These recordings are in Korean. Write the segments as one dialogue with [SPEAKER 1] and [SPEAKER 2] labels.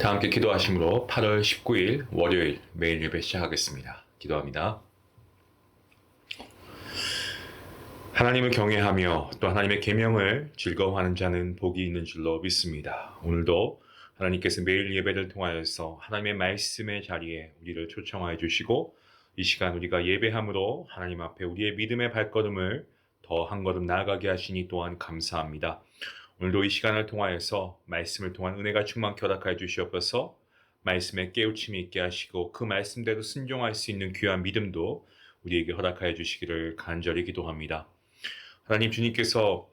[SPEAKER 1] 다 함께 기도하심으로 8월 19일 월요일 매일 예배 시작하겠습니다. 기도합니다. 하나님을 경외하며 또 하나님의 계명을 즐거워하는 자는 복이 있는 줄로 믿습니다. 오늘도 하나님께서 매일 예배를 통하여서 하나님의 말씀의 자리에 우리를 초청하여 주시고 이 시간 우리가 예배함으로 하나님 앞에 우리의 믿음의 발걸음을 더 한 걸음 나아가게 하시니 또한 감사합니다. 오늘도 이 시간을 통하여서 말씀을 통한 은혜가 충만케 허락하여 주시옵소서. 말씀에 깨우침이 있게 하시고 그 말씀대로 순종할 수 있는 귀한 믿음도 우리에게 허락하여 주시기를 간절히 기도합니다. 하나님, 주님께서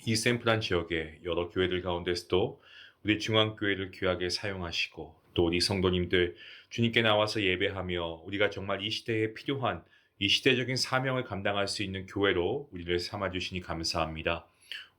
[SPEAKER 1] 이 샌프란 지역의 여러 교회들 가운데서도 우리 중앙교회를 귀하게 사용하시고 또 우리 성도님들 주님께 나와서 예배하며 우리가 정말 이 시대에 필요한 이 시대적인 사명을 감당할 수 있는 교회로 우리를 삼아주시니 감사합니다.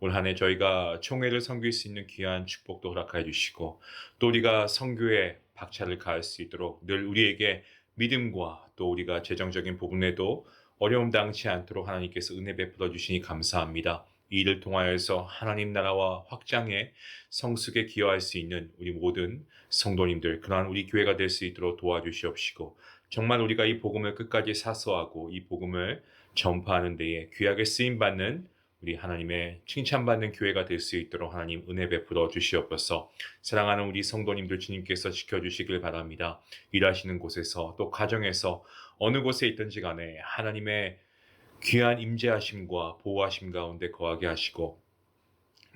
[SPEAKER 1] 올 한 해 저희가 총회를 섬길 수 있는 귀한 축복도 허락하여 주시고 또 우리가 선교에 박차를 가할 수 있도록 늘 우리에게 믿음과 또 우리가 재정적인 부분에도 어려움 당치 않도록 하나님께서 은혜 베풀어 주시니 감사합니다. 이 일을 통하여서 하나님 나라와 확장에 성숙에 기여할 수 있는 우리 모든 성도님들, 그러한 우리 교회가 될 수 있도록 도와주시옵시고 정말 우리가 이 복음을 끝까지 사수하고 이 복음을 전파하는 데에 귀하게 쓰임받는 우리 하나님의 칭찬받는 교회가 될 수 있도록 하나님 은혜 베풀어 주시옵소서. 사랑하는 우리 성도님들 주님께서 지켜주시길 바랍니다. 일하시는 곳에서 또 가정에서 어느 곳에 있든지 간에 하나님의 귀한 임재하심과 보호하심 가운데 거하게 하시고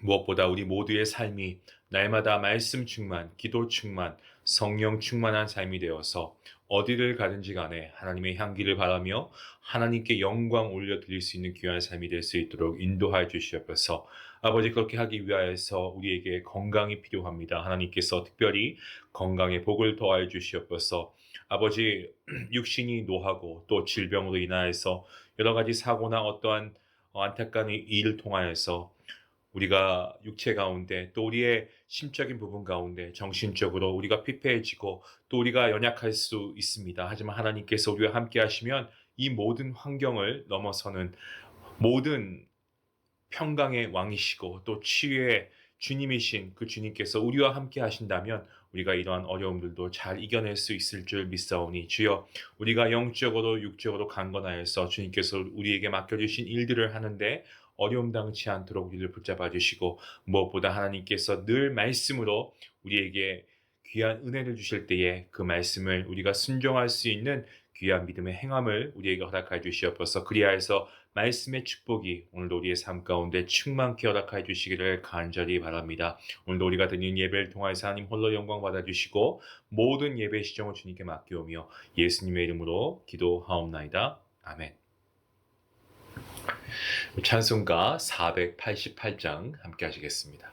[SPEAKER 1] 무엇보다 우리 모두의 삶이 날마다 말씀 충만, 기도 충만, 성령 충만한 삶이 되어서 어디를 가든지 간에 하나님의 향기를 바라며 하나님께 영광 올려드릴 수 있는 귀한 삶이 될 수 있도록 인도하여 주시옵소서. 아버지, 그렇게 하기 위하여서 우리에게 건강이 필요합니다. 하나님께서 특별히 건강의 복을 더하여 주시옵소서. 아버지, 육신이 노하고 또 질병으로 인하여서 여러 가지 사고나 어떠한 안타까운 일을 통하여서 우리가 육체 가운데 또 우리의 심적인 부분 가운데 정신적으로 우리가 피폐해지고 또 우리가 연약할 수 있습니다. 하지만 하나님께서 우리와 함께 하시면 이 모든 환경을 넘어서는 모든 평강의 왕이시고 또 치유의 주님이신 그 주님께서 우리와 함께 하신다면 우리가 이러한 어려움들도 잘 이겨낼 수 있을 줄 믿사오니 주여, 우리가 영적으로 육적으로 강건하여서 주님께서 우리에게 맡겨주신 일들을 하는데 어려움 당치 않도록 우리를 붙잡아 주시고 무엇보다 하나님께서 늘 말씀으로 우리에게 귀한 은혜를 주실 때에 그 말씀을 우리가 순종할 수 있는 귀한 믿음의 행함을 우리에게 허락하여 주시옵소서. 그리하여서 말씀의 축복이 오늘도 우리의 삶 가운데 충만케 허락하여 주시기를 간절히 바랍니다. 오늘도 우리가 드리는 예배를 통하여서 하나님 홀로 영광 받아주시고 모든 예배 시정을 주님께 맡기오며 예수님의 이름으로 기도하옵나이다. 아멘. 찬송가 488장 함께 하시겠습니다.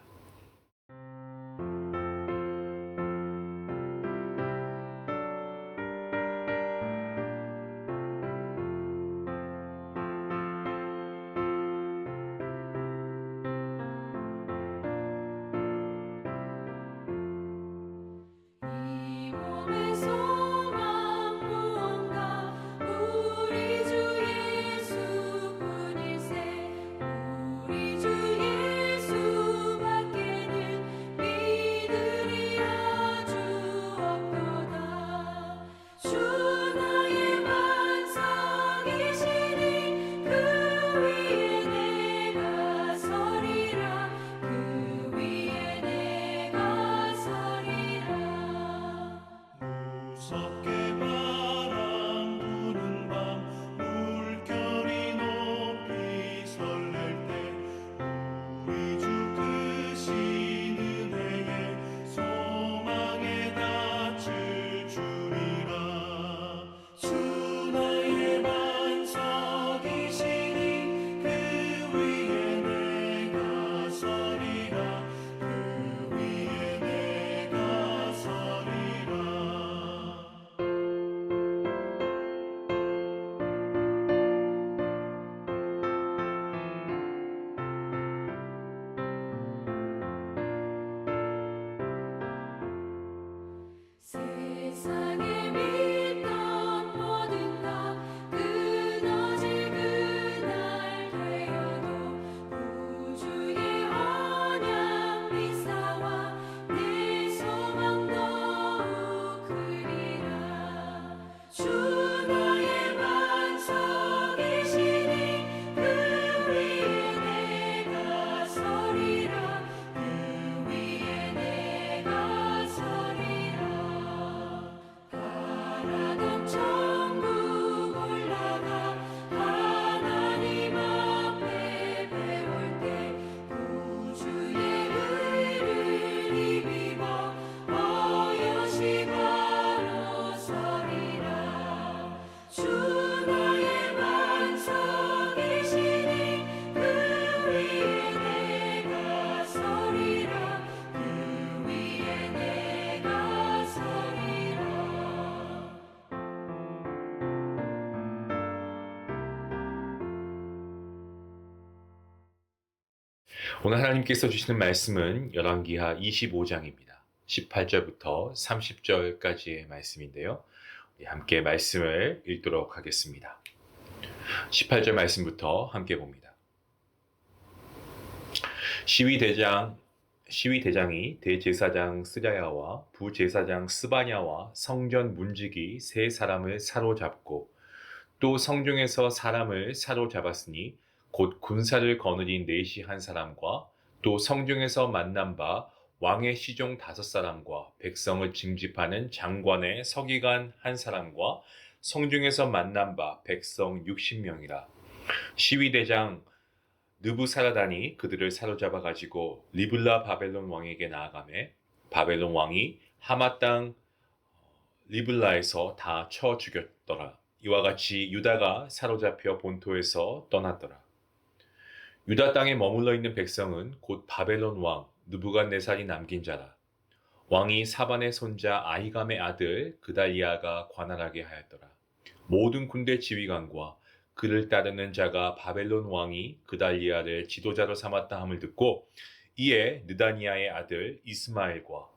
[SPEAKER 2] 우주의 언약 미사와 내 소망
[SPEAKER 1] 오늘 하나님께서 주시는 말씀은 열왕기하 25장입니다. 18절부터 30절까지의 말씀인데요. 우리 함께 말씀을 읽도록 하겠습니다. 18절 말씀부터 함께 봅니다. 시위대장이 대제사장 스라야와 부제사장 스바냐와 성전 문지기 세 사람을 사로잡고 또 성중에서 사람을 사로잡았으니 곧 군사를 거느린 내시 한 사람과 또 성중에서 만난 바 왕의 시종 5사람과 백성을 징집하는 장관의 서기관 한 사람과 성중에서 만난 바 백성 60명이라. 시위대장 느부사라단이 그들을 사로잡아 가지고 리블라 바벨론 왕에게 나아가매 바벨론 왕이 하마 땅 리블라에서 다 쳐 죽였더라. 이와 같이 유다가 사로잡혀 본토에서 떠났더라. 유다 땅에 머물러 있는 백성은 곧 바벨론 왕 느부갓네살이 남긴 자라. 왕이 사반의 손자 아히감의 아들 그달리아가 관할하게 하였더라. 모든 군대 지휘관과 그를 따르는 자가 바벨론 왕이 그달리아를 지도자로 삼았다 함을 듣고 이에 느다니아의 아들 이스마엘과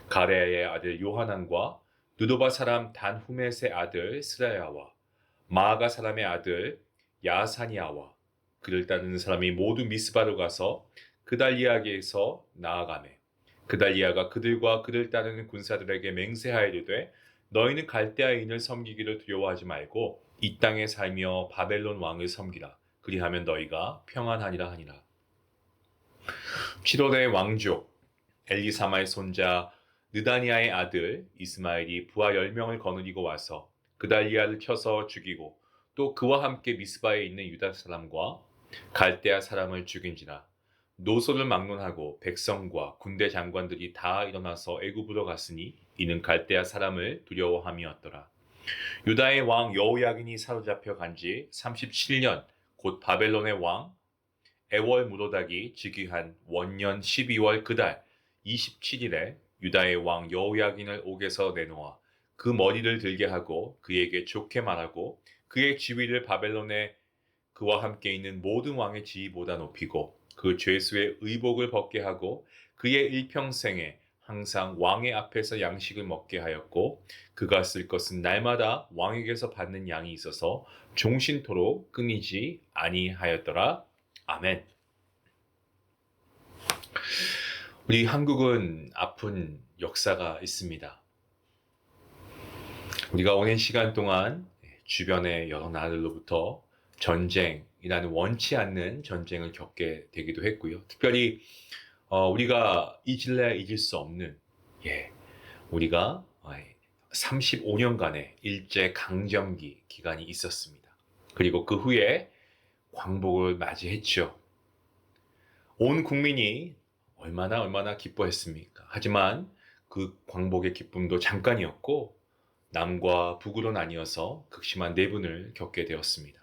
[SPEAKER 1] 가레아의 아들 요하난과 느도바 사람 단후멧의 아들 스라야와 마아가 사람의 아들 야사니아와 그를 따르는 사람이 모두 미스바로 가서 그달리아에게서 나아가매 그달리아가 그들과 그를 따르는 군사들에게 맹세하이르되 너희는 갈대아인을 섬기기를 두려워하지 말고 이 땅에 살며 바벨론 왕을 섬기라. 그리하면 너희가 평안하니라 하니라. 7월의 왕족 엘리사마의 손자 느다니아의 아들 이스마엘이 부하 10명을 거느리고 와서 그달리아를 쳐서 죽이고 또 그와 함께 미스바에 있는 유다 사람과 갈대아 사람을 죽인지라. 노소를 막론하고 백성과 군대 장관들이 다 일어나서 애굽으로 갔으니 이는 갈대아 사람을 두려워함이었더라. 유다의 왕 여호야긴이 사로잡혀 간지 37년 곧 바벨론의 왕 에월 무로닥이 즉위한 원년 12월 그달 27일에 유다의 왕 여호야긴을 옥에서 내놓아 그 머리를 들게 하고 그에게 좋게 말하고 그의 지위를 바벨론에 그와 함께 있는 모든 왕의 지위보다 높이고 그 죄수의 의복을 벗게 하고 그의 일평생에 항상 왕의 앞에서 양식을 먹게 하였고 그가 쓸 것은 날마다 왕에게서 받는 양이 있어서 종신토록 끊이지 아니하였더라. 아멘. 우리 한국은 아픈 역사가 있습니다. 우리가 오랜 시간 동안 주변의 여러 나라들로부터 전쟁이라는 원치 않는 전쟁을 겪게 되기도 했고요. 특별히 우리가 잊을래야 잊을 수 없는 우리가 35년간의 일제 강점기 기간이 있었습니다. 그리고 그 후에 광복을 맞이했죠. 온 국민이 얼마나 기뻐했습니까? 하지만 그 광복의 기쁨도 잠깐이었고 남과 북으로 나뉘어서 극심한 내분을 겪게 되었습니다.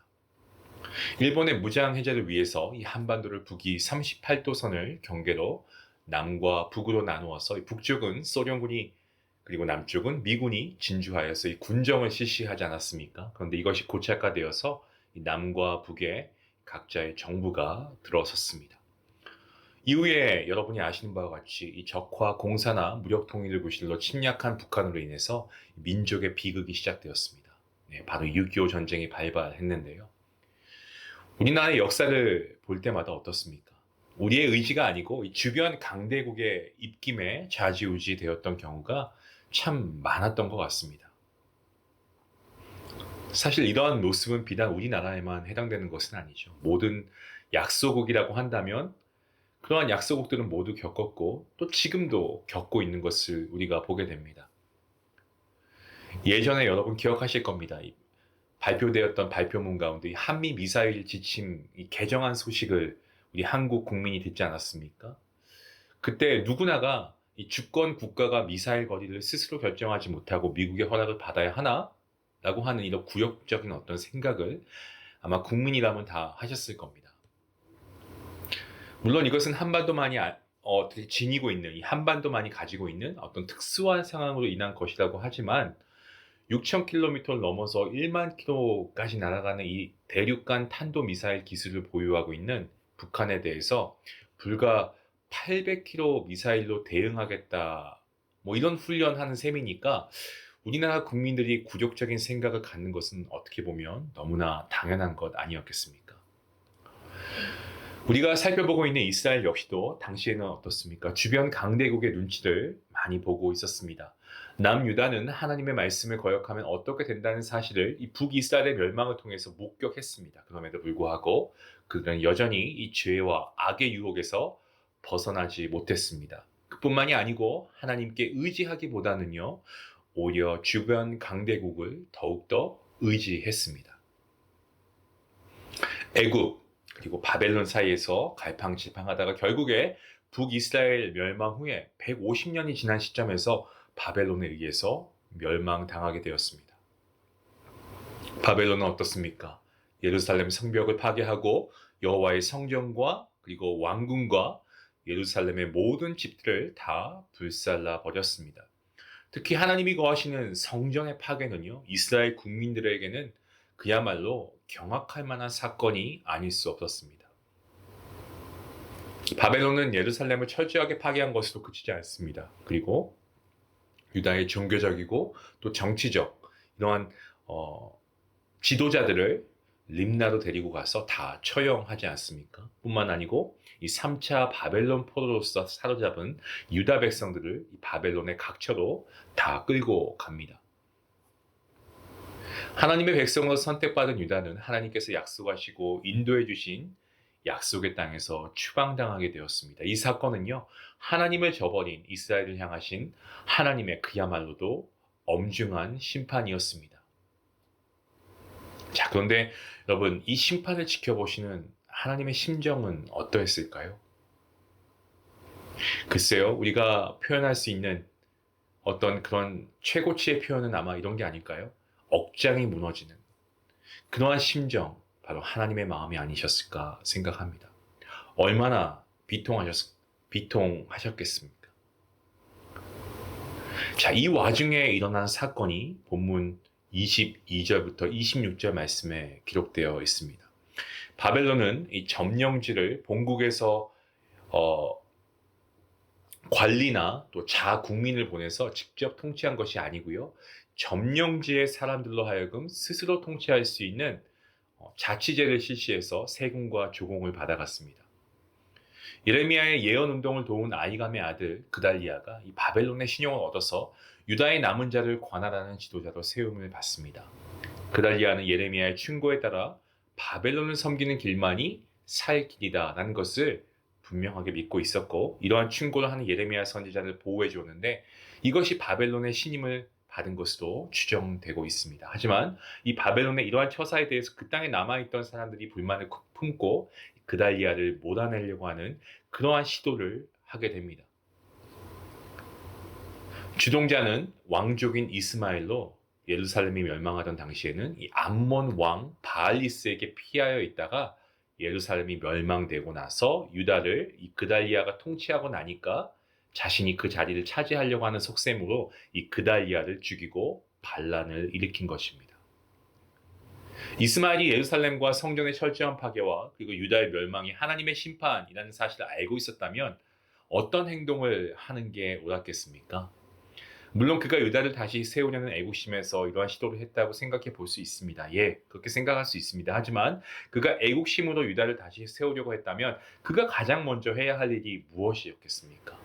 [SPEAKER 1] 일본의 무장 해제를 위해서 이 한반도를 북위 38도선을 경계로 남과 북으로 나누어서 북쪽은 소련군이 그리고 남쪽은 미군이 진주하여서 이 군정을 실시하지 않았습니까? 그런데 이것이 고착화되어서 남과 북에 각자의 정부가 들어섰습니다. 이후에 여러분이 아시는 바와 같이 이 적화 공사나 무력 통일을 구실로 침략한 북한으로 인해서 민족의 비극이 시작되었습니다. 바로 6.25 전쟁이 발발했는데요. 우리나라의 역사를 볼 때마다 어떻습니까? 우리의 의지가 아니고 이 주변 강대국의 입김에 좌지우지 되었던 경우가 참 많았던 것 같습니다. 사실 이러한 모습은 비단 우리나라에만 해당되는 것은 아니죠. 모든 약소국이라고 한다면 그러한 약소국들은 모두 겪었고 또 지금도 겪고 있는 것을 우리가 보게 됩니다. 예전에 여러분 기억하실 겁니다. 발표되었던 발표문 가운데 한미 미사일 지침 개정안 소식을 우리 한국 국민이 듣지 않았습니까? 그때 누구나가 이 주권 국가가 미사일 거리를 스스로 결정하지 못하고 미국의 허락을 받아야 하나? 라고 하는 이런 굴욕적인 어떤 생각을 아마 국민이라면 다 하셨을 겁니다. 물론 이것은 한반도만이 지니고 있는, 이 한반도만이 가지고 있는 어떤 특수한 상황으로 인한 것이라고 하지만 6,000km를 넘어서 1만 km까지 날아가는 이 대륙간 탄도미사일 기술을 보유하고 있는 북한에 대해서 불과 800km 미사일로 대응하겠다. 뭐 이런 훈련하는 셈이니까 우리나라 국민들이 굴욕적인 생각을 갖는 것은 어떻게 보면 너무나 당연한 것 아니었겠습니까? 우리가 살펴보고 있는 이스라엘 역시도 당시에는 어떻습니까? 주변 강대국의 눈치를 많이 보고 있었습니다. 남유다는 하나님의 말씀을 거역하면 어떻게 된다는 사실을 이 북이스라엘의 멸망을 통해서 목격했습니다. 그럼에도 불구하고 그들은 여전히 이 죄와 악의 유혹에서 벗어나지 못했습니다. 그뿐만이 아니고 하나님께 의지하기보다는요, 오히려 주변 강대국을 더욱더 의지했습니다. 애굽 그리고 바벨론 사이에서 갈팡질팡하다가 결국에 북이스라엘 멸망 후에 150년이 지난 시점에서 바벨론에 의해서 멸망당하게 되었습니다. 바벨론은 어떻습니까? 예루살렘 성벽을 파괴하고 여호와의 성전과 그리고 왕궁과 예루살렘의 모든 집들을 다 불살라 버렸습니다. 특히 하나님이 거하시는 성전의 파괴는요, 이스라엘 국민들에게는 그야말로 경악할 만한 사건이 아닐 수 없었습니다. 바벨론은 예루살렘을 철저하게 파괴한 것으로 그치지 않습니다. 그리고 유다의 종교적이고 또 정치적 이러한 지도자들을 림나로 데리고 가서 다 처형하지 않습니까? 뿐만 아니고 이 3차 바벨론 포로로서 사로잡은 유다 백성들을 이 바벨론의 각처로 다 끌고 갑니다. 하나님의 백성으로 선택받은 유다는 하나님께서 약속하시고 인도해 주신 약속의 땅에서 추방당하게 되었습니다. 이 사건은요, 하나님을 저버린 이스라엘을 향하신 하나님의 그야말로도 엄중한 심판이었습니다. 자, 그런데 여러분, 이 심판을 지켜보시는 하나님의 심정은 어떠했을까요? 글쎄요, 우리가 표현할 수 있는 어떤 그런 최고치의 표현은 아마 이런 게 아닐까요? 억장이 무너지는 그러한 심정, 바로 하나님의 마음이 아니셨을까 생각합니다. 얼마나 비통하셨겠습니까? 자, 이 와중에 일어난 사건이 본문 22절부터 26절 말씀에 기록되어 있습니다. 바벨론은 이 점령지를 본국에서 관리나 또 자국민을 보내서 직접 통치한 것이 아니고요. 점령지의 사람들로 하여금 스스로 통치할 수 있는 자치제를 실시해서 세금과 조공을 받아갔습니다. 예레미야의 예언 운동을 도운 아이감의 아들 그달리아가 이 바벨론의 신용을 얻어서 유다의 남은 자를 관할하는 지도자로 세움을 받습니다. 그달리아는 예레미야의 충고에 따라 바벨론을 섬기는 길만이 살 길이다라는 것을 분명하게 믿고 있었고, 이러한 충고를 하는 예레미야 선지자를 보호해 주었는데 이것이 바벨론의 신임을 받은 것으로 추정되고 있습니다. 하지만 이 바벨론의 이러한 처사에 대해서 그 땅에 남아있던 사람들이 불만을 품고 그달리아를 몰아내려고 하는 그러한 시도를 하게 됩니다. 주동자는 왕족인 이스마엘로 예루살렘이 멸망하던 당시에는 이 암몬 왕 바알리스에게 피하여 있다가 예루살렘이 멸망되고 나서 유다를 이 그달리아가 통치하고 나니까 자신이 그 자리를 차지하려고 하는 속셈으로 이 그달리아를 죽이고 반란을 일으킨 것입니다. 이스마엘이 예루살렘과 성전의 철저한 파괴와 그리고 유다의 멸망이 하나님의 심판이라는 사실을 알고 있었다면 어떤 행동을 하는 게 옳았겠습니까? 물론 그가 유다를 다시 세우려는 애국심에서 이러한 시도를 했다고 생각해 볼 수 있습니다. 예, 그렇게 생각할 수 있습니다. 하지만 그가 애국심으로 유다를 다시 세우려고 했다면 그가 가장 먼저 해야 할 일이 무엇이었겠습니까?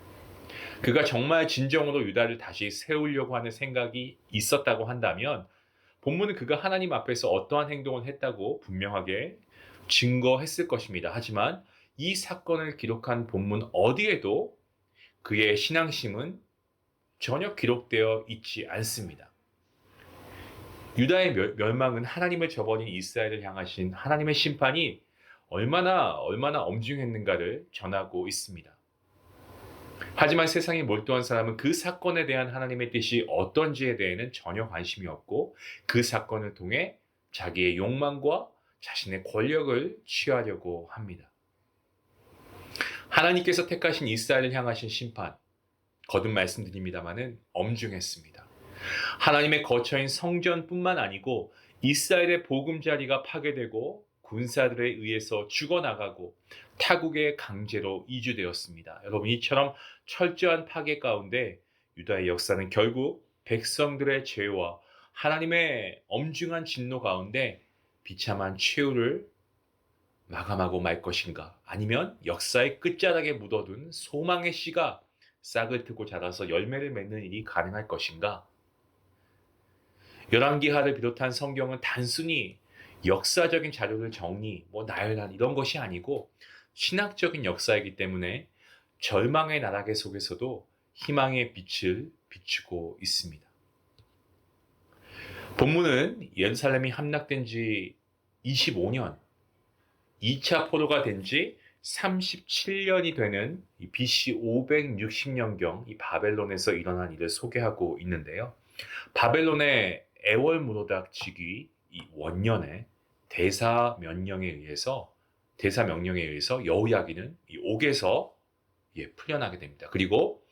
[SPEAKER 1] 그가 정말 진정으로 유다를 다시 세우려고 하는 생각이 있었다고 한다면 본문은 그가 하나님 앞에서 어떠한 행동을 했다고 분명하게 증거했을 것입니다. 하지만 이 사건을 기록한 본문 어디에도 그의 신앙심은 전혀 기록되어 있지 않습니다. 유다의 멸망은 하나님을 저버린 이스라엘을 향하신 하나님의 심판이 얼마나 엄중했는가를 전하고 있습니다. 하지만 세상에 몰두한 사람은 그 사건에 대한 하나님의 뜻이 어떤지에 대해는 전혀 관심이 없고 그 사건을 통해 자기의 욕망과 자신의 권력을 취하려고 합니다. 하나님께서 택하신 이스라엘을 향하신 심판, 거듭 말씀드립니다마는 엄중했습니다. 하나님의 거처인 성전뿐만 아니고 이스라엘의 보금자리가 파괴되고 군사들에 의해서 죽어나가고 타국에 강제로 이주되었습니다. 여러분, 이처럼 철저한 파괴 가운데 유다의 역사는 결국 백성들의 죄와 하나님의 엄중한 진노 가운데 비참한 최후를 마감하고 말 것인가? 아니면 역사의 끝자락에 묻어둔 소망의 씨가 싹을 트고 자라서 열매를 맺는 일이 가능할 것인가? 열왕기하를 비롯한 성경은 단순히 역사적인 자료를 정리, 나열한 이런 것이 아니고 신학적인 역사이기 때문에 절망의 나라계 속에서도 희망의 빛을 비추고 있습니다. 본문은 예루살렘이 함락된 지 25년, 2차 포로가 된 지 37년이 되는 BC 560년경 이 바벨론에서 일어난 일을 소개하고 있는데요. 바벨론의 애월무로닥 즉위 이 원년에 대사 명령에 의해서 여호야긴은 이 옥에서 풀려나게 됩니다. 그리고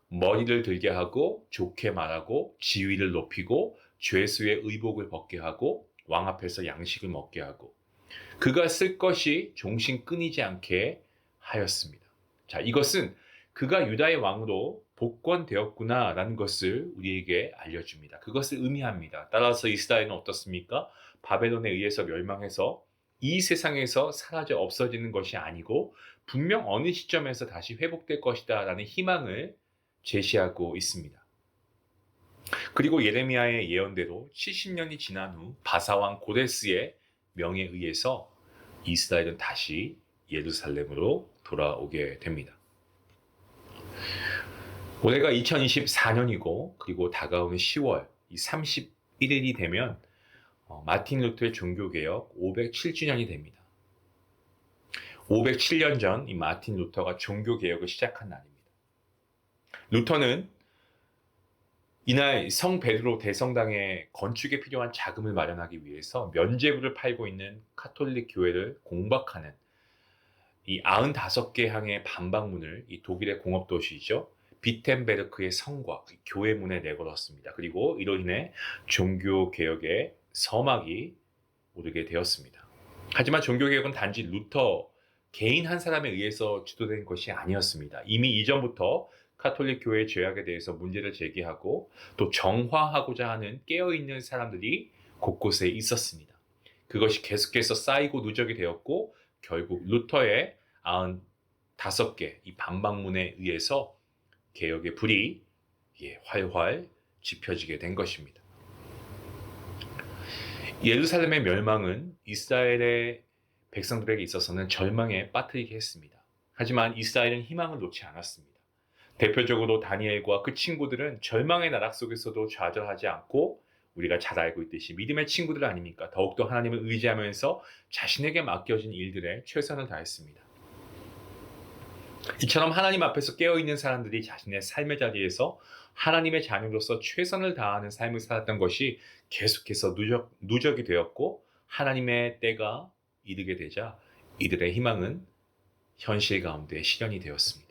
[SPEAKER 1] 머리를 들게 하고 좋게 말하고 지위를 높이고 죄수의 의복을 벗게 하고 왕 앞에서 양식을 먹게 하고 그가 쓸 것이 종신 끊이지 않게 하였습니다. 자, 이것은 그가 유다의 왕으로 복권되었구나라는 것을 우리에게 알려줍니다. 그것을 의미합니다. 따라서 이스라엘은 어떻습니까? 바벨론에 의해서 멸망해서 이 세상에서 사라져 없어지는 것이 아니고 분명 어느 시점에서 다시 회복될 것이다 라는 희망을 제시하고 있습니다. 그리고 예레미야의 예언대로 70년이 지난 후 바사왕 고레스의 명에 의해서 이스라엘은 다시 예루살렘으로 돌아오게 됩니다. 올해가 2024년이고 그리고 다가오는 10월 31일이 되면 마틴 루터의 종교개혁 507주년이 됩니다. 507년 전 이 마틴 루터가 종교개혁을 시작한 날입니다. 루터는 이날 성 베드로 대성당의 건축에 필요한 자금을 마련하기 위해서 면죄부를 팔고 있는 카톨릭 교회를 공박하는 이 95개 항의 반박문을 이 독일의 공업도시이죠. 비텐베르크의 성과 교회 문에 내걸었습니다. 그리고 이로 인해 종교개혁의 서막이 오르게 되었습니다. 하지만 종교개혁은 단지 루터 개인 한 사람에 의해서 주도된 것이 아니었습니다. 이미 이전부터 카톨릭 교회의 죄악에 대해서 문제를 제기하고 또 정화하고자 하는 깨어있는 사람들이 곳곳에 있었습니다. 그것이 계속해서 쌓이고 누적이 되었고 결국 루터의 95개 이 반박문에 의해서 개혁의 불이 활활 지펴지게 된 것입니다. 예루살렘의 멸망은 이스라엘의 백성들에게 있어서는 절망에 빠뜨리게 했습니다. 하지만 이스라엘은 희망을 놓지 않았습니다. 대표적으로 다니엘과 그 친구들은 절망의 나락 속에서도 좌절하지 않고 우리가 잘 알고 있듯이 믿음의 친구들 아닙니까? 더욱더 하나님을 의지하면서 자신에게 맡겨진 일들에 최선을 다했습니다. 이처럼 하나님 앞에서 깨어있는 사람들이 자신의 삶의 자리에서 하나님의 자녀로서 최선을 다하는 삶을 살았던 것이 계속해서 누적이 되었고 하나님의 때가 이르게 되자 이들의 희망은 현실 가운데 실현이 되었습니다.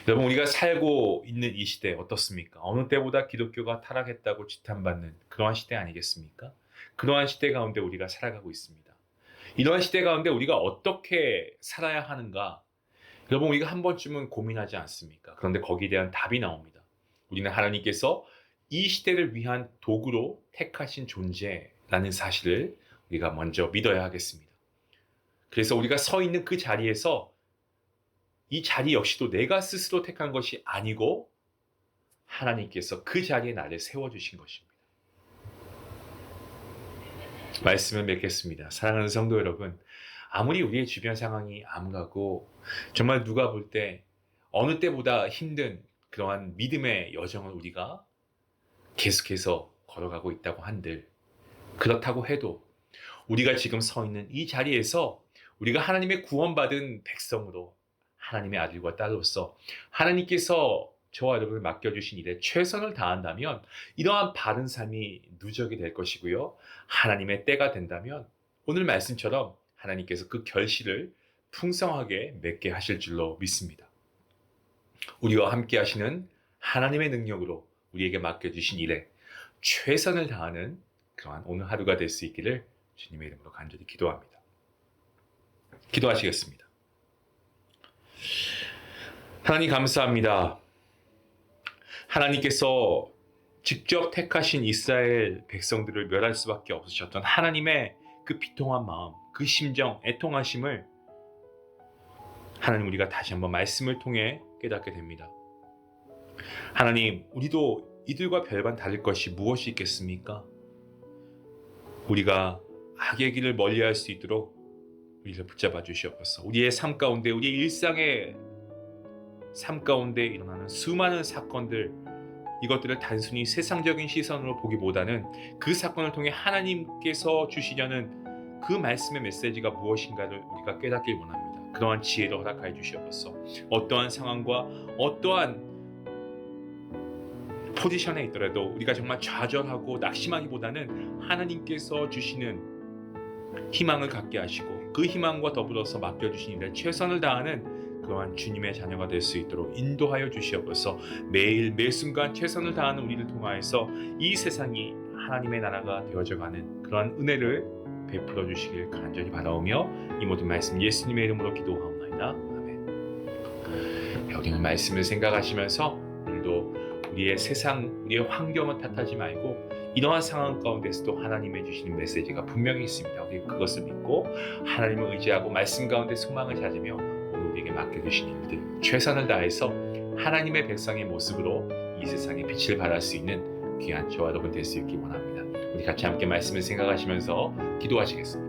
[SPEAKER 1] 여러분, 우리가 살고 있는 이 시대 어떻습니까? 어느 때보다 기독교가 타락했다고 지탄받는 그러한 시대 아니겠습니까? 그러한 시대 가운데 우리가 살아가고 있습니다. 이러한 시대 가운데 우리가 어떻게 살아야 하는가? 여러분, 우리가 한 번쯤은 고민하지 않습니까? 그런데 거기에 대한 답이 나옵니다. 우리는 하나님께서 이 시대를 위한 도구로 택하신 존재라는 사실을 우리가 먼저 믿어야 하겠습니다. 그래서 우리가 서 있는 그 자리에서 이 자리 역시도 내가 스스로 택한 것이 아니고 하나님께서 그 자리에 나를 세워주신 것입니다. 말씀을 맺겠습니다. 사랑하는 성도 여러분, 아무리 우리의 주변 상황이 암울하고 정말 누가 볼 때 어느 때보다 힘든 그러한 믿음의 여정을 우리가 계속해서 걸어가고 있다고 한들 그렇다고 해도 우리가 지금 서 있는 이 자리에서 우리가 하나님의 구원받은 백성으로 하나님의 아들과 딸로서 하나님께서 저와 여러분을 맡겨주신 일에 최선을 다한다면 이러한 바른 삶이 누적이 될 것이고요. 하나님의 때가 된다면 오늘 말씀처럼 하나님께서 그 결실을 풍성하게 맺게 하실 줄로 믿습니다. 우리와 함께 하시는 하나님의 능력으로 우리에게 맡겨주신 일에 최선을 다하는 그러한 오늘 하루가 될 수 있기를 주님의 이름으로 간절히 기도합니다. 기도하시겠습니다. 하나님 감사합니다. 하나님께서 직접 택하신 이스라엘 백성들을 멸할 수밖에 없으셨던 하나님의 그 비통한 마음, 그 심정, 애통하심을 하나님 우리가 다시 한번 말씀을 통해 깨닫게 됩니다. 하나님, 우리도 이들과 별반 다를 것이 무엇이 있겠습니까? 우리가 악의 길을 멀리할 수 있도록 우리를 붙잡아 주시옵소서. 우리의 삶 가운데, 우리의 일상의 삶 가운데 일어나는 수많은 사건들, 이것들을 단순히 세상적인 시선으로 보기보다는 그 사건을 통해 하나님께서 주시려는 그 말씀의 메시지가 무엇인가를 우리가 깨닫길 원합니다. 그러한 지혜를 허락하여 주시옵소서. 어떠한 상황과 어떠한 포지션에 있더라도 우리가 정말 좌절하고 낙심하기보다는 하나님께서 주시는 희망을 갖게 하시고 그 희망과 더불어서 맡겨주신 일에 최선을 다하는 그러한 주님의 자녀가 될 수 있도록 인도하여 주시옵소서. 매일 매순간 최선을 다하는 우리를 통하여서 이 세상이 하나님의 나라가 되어져가는 그러한 은혜를 베풀어 주시길 간절히 바라오며 이 모든 말씀 예수님의 이름으로 기도하옵나이다. 아멘. 여기는 말씀을 생각하시면서 오늘도 우리의 세상, 우리의 환경을 탓하지 말고 이러한 상황 가운데서도 하나님의 주시는 메시지가 분명히 있습니다. 우리 그것을 믿고 하나님을 의지하고 말씀 가운데 소망을 찾으며 오늘 우리에게 맡겨주신 일들 최선을 다해서 하나님의 백성의 모습으로 이 세상에 빛을 발할 수 있는 귀한 저와 여러분 될 수 있기 원합니다. 우리 같이 함께 말씀을 생각하시면서 기도하시겠습니다.